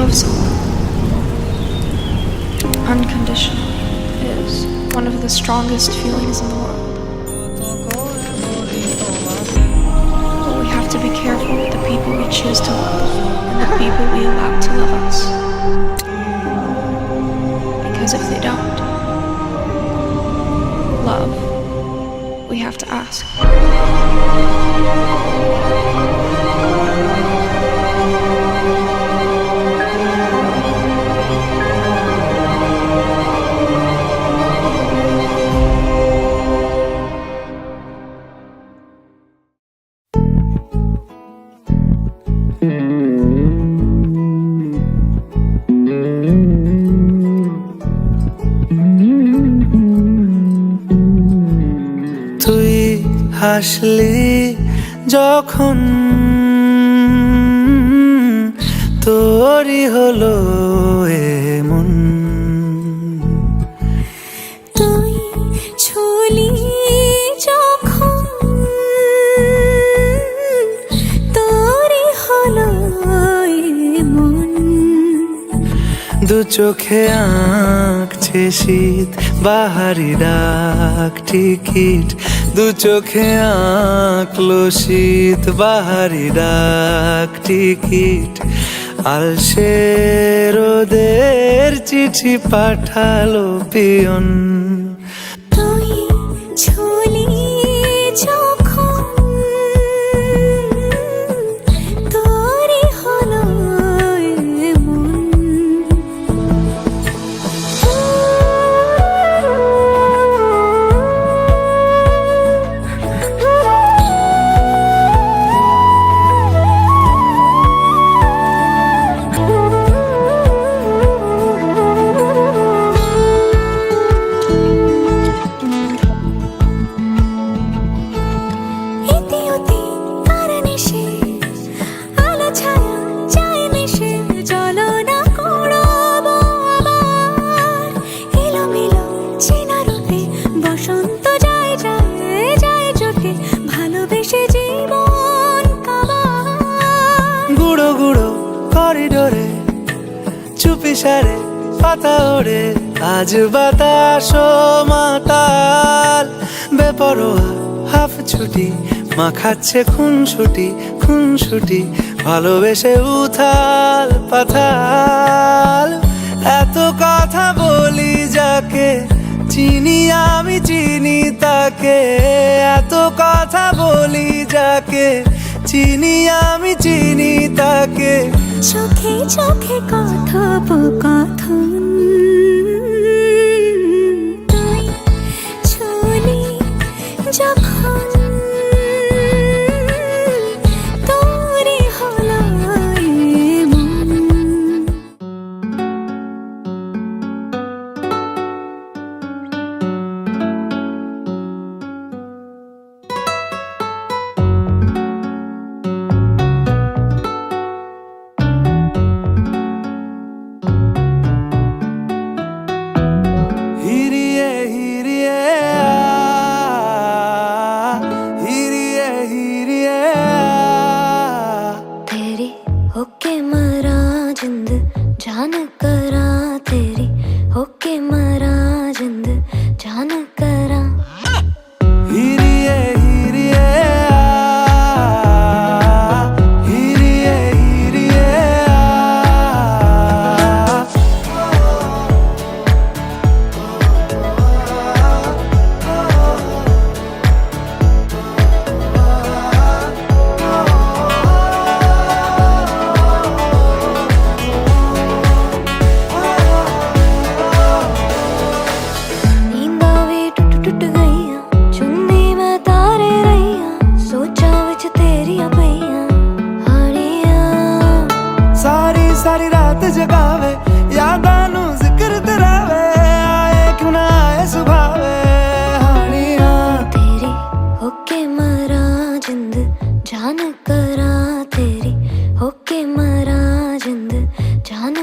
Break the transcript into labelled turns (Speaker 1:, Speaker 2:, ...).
Speaker 1: love someone unconditionally is one of the strongest feelings in the world. But we have to be careful with the people we choose to love and the people we allow to love us. Because if they don't love, we have to ask.
Speaker 2: হাসলি যখন তোরই হলো এমন,
Speaker 3: তুই ছুলি যখন তোরই হলো এমন,
Speaker 2: দু চোখে আঁকছে শীত বাহারি ডাক টিকিট, দু চোখে আঁকলো শীত বাহারি ডাক টিকিট, আলসে রোদের চিঠি পাঠালো পিয়ন।
Speaker 3: তুই ছুলি যখন তোরই হলো এমন,
Speaker 2: গুঁড়ো গুঁড়ো করিডোরে চুপি সারে পাতা ওড়ে, আজ বাতাস মাতাল বেপরোয়া হাফ ছুটি, মাখাচ্ছে খুনসুটি ভালোবেসে উথাল পাথাল। এত কথা বলি যাকে চিনি আমি চিনি তাকে, এত কথা বলি যাকে চিনি আমি চিনি তাকে,
Speaker 3: চোখে চোখে কথোপকথন, তুই ছুলি যখন তোরই হলো এমন। होके मरा जिंद जान करा तेरी, होके मरा जिंद जान करा।
Speaker 2: हिरिए हिरिए हिरिए हिरिए सारी रात जगावे यादां नू जिक्र तेरा वे, आए क्यों ना आए सुभावे हानिया।
Speaker 3: तेरी होके मरा जिंद जान करा तेरी, होके मरा जिंद जान